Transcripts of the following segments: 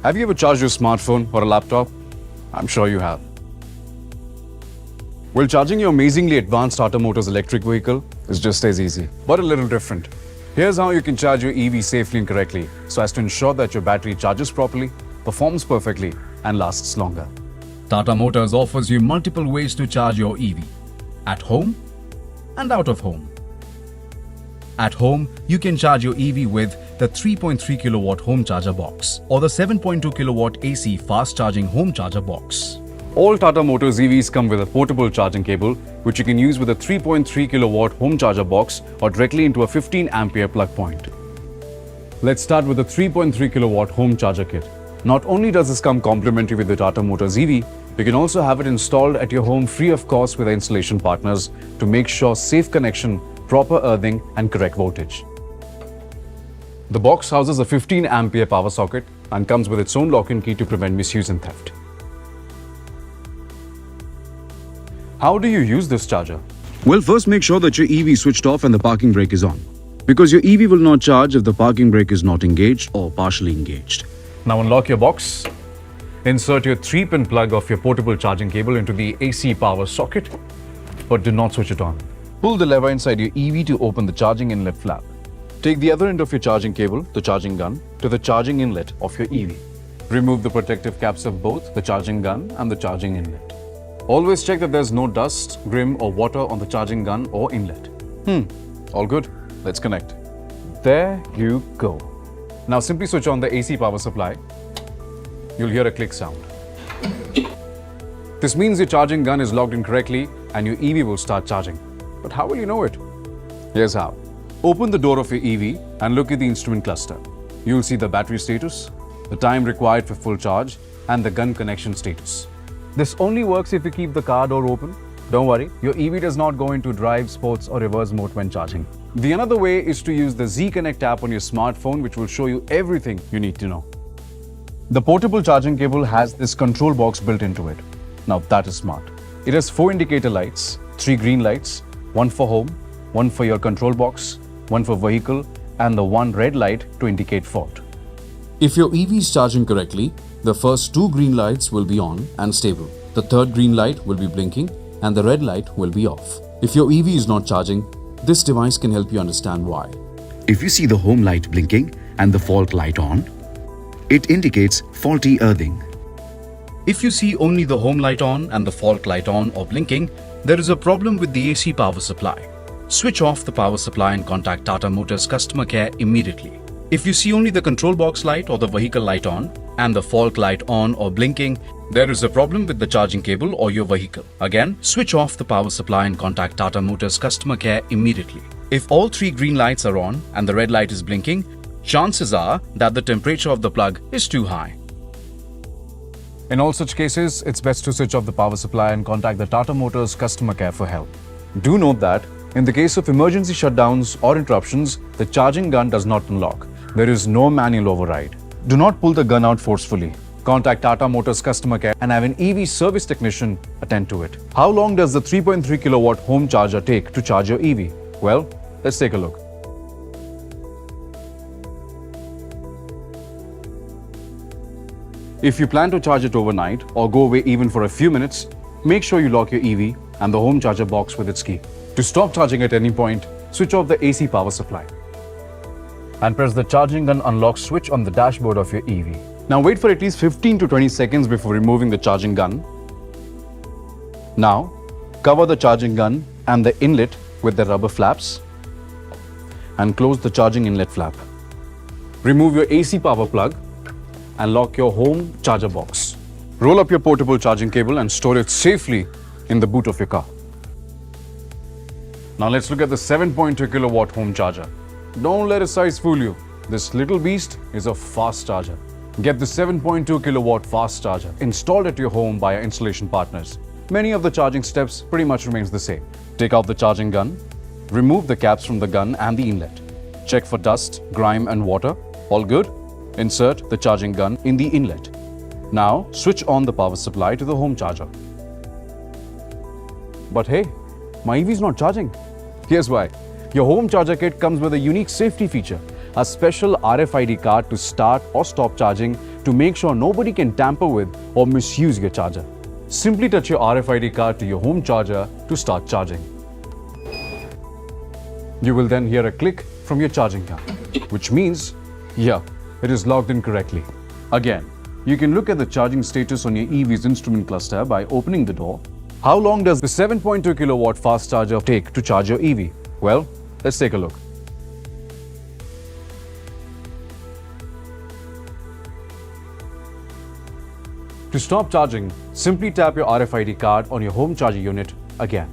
Have you ever charged your smartphone or a laptop? I'm sure you have. Well, charging your amazingly advanced Tata Motors electric vehicle is just as easy, but a little different. Here's how you can charge your EV safely and correctly so as to ensure that your battery charges properly, performs perfectly, and lasts longer. Tata Motors offers you multiple ways to charge your EV, at home and out of home. At home, you can charge your EV with the 3.3 kilowatt home charger box or the 7.2 kilowatt AC fast charging home charger box. All Tata Motors EVs come with a portable charging cable, which you can use with a 3.3 kilowatt home charger box or directly into a 15 ampere plug point. Let's start with the 3.3 kilowatt home charger kit. Not only does this come complimentary with the Tata Motors EV, you can also have it installed at your home free of cost with our installation partners to make sure safe connection, proper earthing and correct voltage. The box houses a 15 ampere power socket and comes with its own lock-in key to prevent misuse and theft. How do you use this charger? Well, first make sure that your EV is switched off and the parking brake is on, because your EV will not charge if the parking brake is not engaged or partially engaged. Now unlock your box. Insert your 3-pin plug of your portable charging cable into the AC power socket, but do not switch it on. Pull the lever inside your EV to open the charging inlet flap. Take the other end of your charging cable, the charging gun, to the charging inlet of your EV. Remove the protective caps of both the charging gun and the charging inlet. Always check that there's no dust, grim or water on the charging gun or inlet. All good. Let's connect. There you go. Now simply switch on the AC power supply. You'll hear a click sound. This means your charging gun is logged in correctly and your EV will start charging. But how will you know it? Here's how. Open the door of your EV and look at the instrument cluster. You'll see the battery status, the time required for full charge, and the gun connection status. This only works if you keep the car door open. Don't worry, your EV does not go into drive, sports or reverse mode when charging. The another way is to use the Z Connect app on your smartphone, which will show you everything you need to know. The portable charging cable has this control box built into it. Now that is smart. It has 4 indicator lights, 3 green lights, 1 for home, 1 for your control box, 1 for vehicle, and the 1 red light to indicate fault. If your EV is charging correctly, the first 2 green lights will be on and stable. The third green light will be blinking and the red light will be off. If your EV is not charging, this device can help you understand why. If you see the home light blinking and the fault light on, it indicates faulty earthing. If you see only the home light on and the fault light on or blinking, there is a problem with the AC power supply. Switch off the power supply and contact Tata Motors customer care immediately. If you see only the control box light or the vehicle light on and the fault light on or blinking, there is a problem with the charging cable or your vehicle. Again, switch off the power supply and contact Tata Motors customer care immediately. If all 3 green lights are on and the red light is blinking, chances are that the temperature of the plug is too high. In all such cases, it's best to switch off the power supply and contact the Tata Motors customer care for help. Do note that in the case of emergency shutdowns or interruptions, the charging gun does not unlock. There is no manual override. Do not pull the gun out forcefully. Contact Tata Motors customer care and have an EV service technician attend to it. How long does the 3.3 kilowatt home charger take to charge your EV? Well, let's take a look. If you plan to charge it overnight or go away even for a few minutes, make sure you lock your EV and the home charger box with its key. To stop charging at any point, switch off the AC power supply and press the charging gun unlock switch on the dashboard of your EV. Now wait for at least 15 to 20 seconds before removing the charging gun. Now, cover the charging gun and the inlet with the rubber flaps and close the charging inlet flap. Remove your AC power plug and lock your home charger box. Roll up your portable charging cable and store it safely in the boot of your car. Now let's look at the 7.2 kilowatt home charger. Don't let its size fool you. This little beast is a fast charger. Get the 7.2 kilowatt fast charger installed at your home by our installation partners. Many of the charging steps pretty much remains the same. Take out the charging gun, remove the caps from the gun and the inlet. Check for dust, grime and water. All good? Insert the charging gun in the inlet. Now switch on the power supply to the home charger. But hey, my EV is not charging. Here's why. Your home charger kit comes with a unique safety feature, a special RFID card to start or stop charging to make sure nobody can tamper with or misuse your charger. Simply touch your RFID card to your home charger to start charging. You will then hear a click from your charging gun, which means, yeah, it is logged in correctly. Again, you can look at the charging status on your EV's instrument cluster by opening the door. How long does the 7.2 kilowatt fast charger take to charge your EV? Well, let's take a look. To stop charging, simply tap your RFID card on your home charger unit again.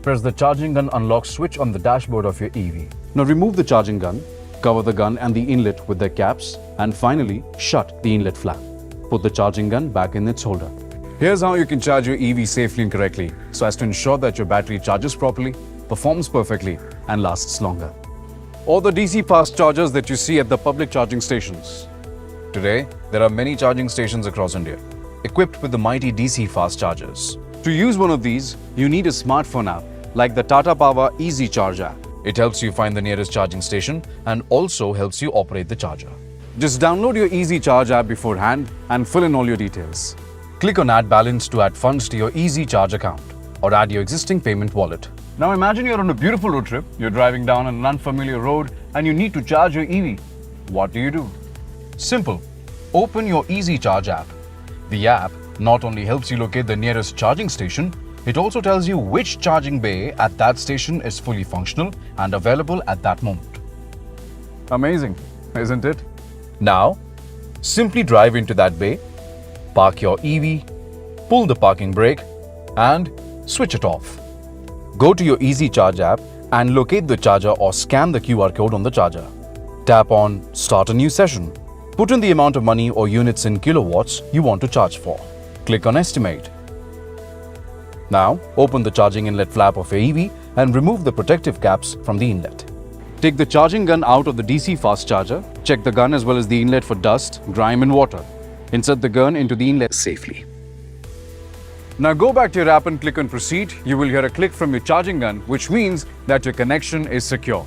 Press the charging gun unlock switch on the dashboard of your EV. Now remove the charging gun, cover the gun and the inlet with their caps, and finally shut the inlet flap. Put the charging gun back in its holder. Here's how you can charge your EV safely and correctly so as to ensure that your battery charges properly, performs perfectly, and lasts longer. Or the DC fast chargers that you see at the public charging stations. Today, there are many charging stations across India, equipped with the mighty DC fast chargers. To use one of these, you need a smartphone app like the Tata Power Easy Charge app. It helps you find the nearest charging station and also helps you operate the charger. Just download your Easy Charge app beforehand and fill in all your details. Click on Add Balance to add funds to your Easy Charge account or add your existing payment wallet. Now imagine you're on a beautiful road trip, you're driving down an unfamiliar road and you need to charge your EV. What do? Simple. Open your Easy Charge app. The app not only helps you locate the nearest charging station, it also tells you which charging bay at that station is fully functional and available at that moment. Amazing, isn't it? Now, simply drive into that bay, park your EV, pull the parking brake, and switch it off. Go to your Easy Charge app and locate the charger or scan the QR code on the charger. Tap on Start a new session. Put in the amount of money or units in kilowatts you want to charge for. Click on Estimate. Now, open the charging inlet flap of your EV and remove the protective caps from the inlet. Take the charging gun out of the DC fast charger. Check the gun as well as the inlet for dust, grime and water. Insert the gun into the inlet safely. Now go back to your app and click on Proceed. You will hear a click from your charging gun, which means that your connection is secure.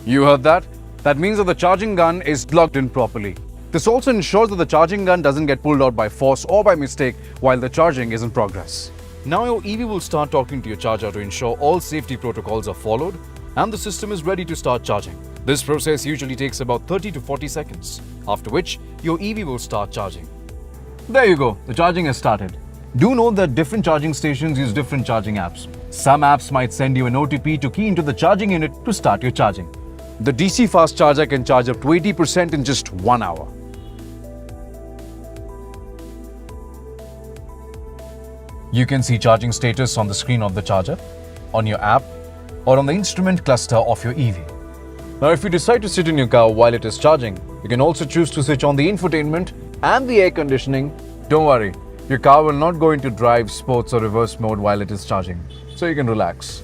You heard that? That means that the charging gun is logged in properly. This also ensures that the charging gun doesn't get pulled out by force or by mistake while the charging is in progress. Now your EV will start talking to your charger to ensure all safety protocols are followed and the system is ready to start charging. This process usually takes about 30 to 40 seconds, after which your EV will start charging. There you go, the charging has started. Do note that different charging stations use different charging apps. Some apps might send you an OTP to key into the charging unit to start your charging. The DC fast charger can charge up to 80% in just 1 hour. You can see charging status on the screen of the charger, on your app, or on the instrument cluster of your EV. Now, if you decide to sit in your car while it is charging, you can also choose to switch on the infotainment and the air conditioning. Don't worry, your car will not go into drive, sports or reverse mode while it is charging, so you can relax.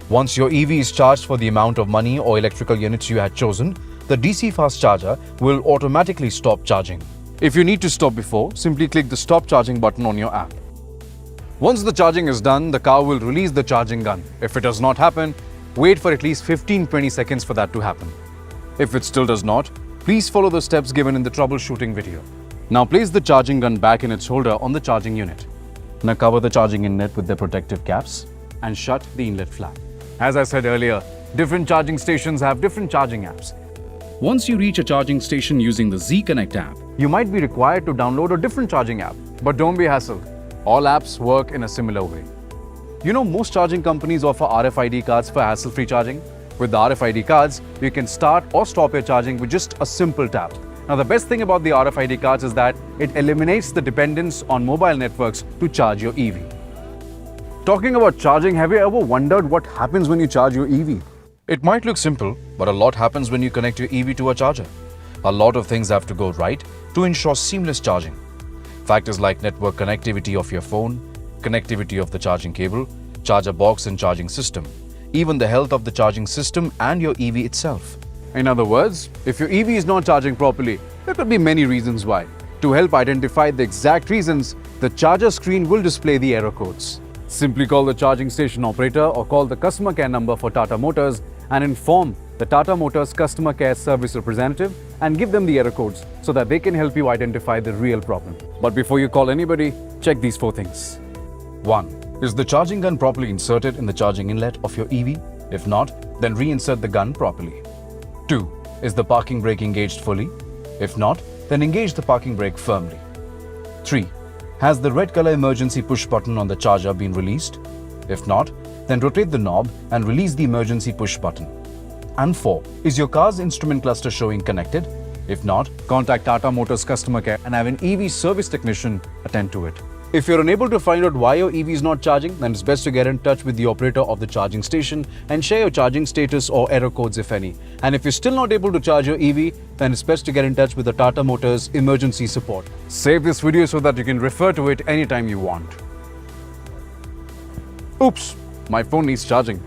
Once your EV is charged for the amount of money or electrical units you had chosen, the DC fast charger will automatically stop charging. If you need to stop before, simply click the Stop Charging button on your app. Once the charging is done, the car will release the charging gun. If it does not happen, wait for at least 15-20 seconds for that to happen. If it still does not, please follow the steps given in the troubleshooting video. Now place the charging gun back in its holder on the charging unit. Now cover the charging inlet with the protective caps and shut the inlet flap. As I said earlier, different charging stations have different charging apps. Once you reach a charging station using the Z Connect app, You might be required to download a different charging app, but don't be hassled. All apps work in a similar way. You know, most charging companies offer RFID cards for hassle-free charging. With the RFID cards, you can start or stop your charging with just a simple tap. Now, the best thing about the RFID cards is that it eliminates the dependence on mobile networks to charge your EV. Talking about charging, have you ever wondered what happens when you charge your EV? It might look simple, but a lot happens when you connect your EV to a charger. A lot of things have to go right to ensure seamless charging. Factors like network connectivity of your phone, connectivity of the charging cable, charger box and charging system, even the health of the charging system and your EV itself. In other words, if your EV is not charging properly, there could be many reasons why. To help identify the exact reasons, the charger screen will display the error codes. Simply call the charging station operator or call the customer care number for Tata Motors and inform the Tata Motors customer care service representative and give them the error codes so that they can help you identify the real problem. But before you call anybody, check these 4 things. 1. Is the charging gun properly inserted in the charging inlet of your EV? If not, then reinsert the gun properly. 2. Is the parking brake engaged fully? If not, then engage the parking brake firmly. 3. Has the red color emergency push button on the charger been released? If not, then rotate the knob and release the emergency push button. And 4. Is your car's instrument cluster showing connected? If not, contact Tata Motors customer care and have an EV service technician attend to it. If you're unable to find out why your EV is not charging, then it's best to get in touch with the operator of the charging station and share your charging status or error codes if any. And if you're still not able to charge your EV, then it's best to get in touch with the Tata Motors emergency support. Save this video so that you can refer to it anytime you want. Oops, my phone needs charging.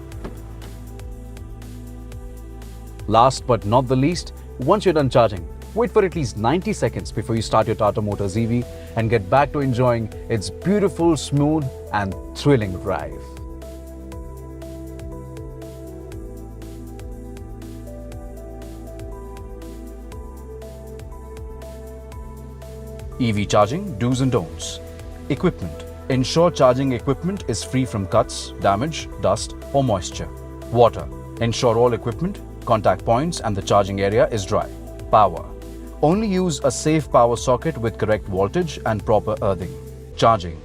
Last but not the least, once you're done charging, wait for at least 90 seconds before you start your Tata Motors EV and get back to enjoying its beautiful, smooth and thrilling drive. EV charging do's and don'ts. Equipment. Ensure charging equipment is free from cuts, damage, dust or moisture. Water. Ensure all equipment, contact points and the charging area is dry. Power. Only use a safe power socket with correct voltage and proper earthing. Charging.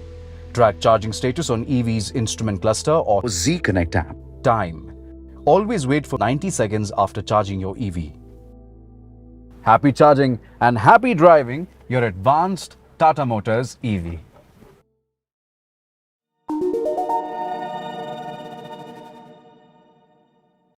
Track charging status on EV's instrument cluster or Z Connect app. Time. Always wait for 90 seconds after charging your EV. Happy charging and happy driving your advanced Tata Motors EV.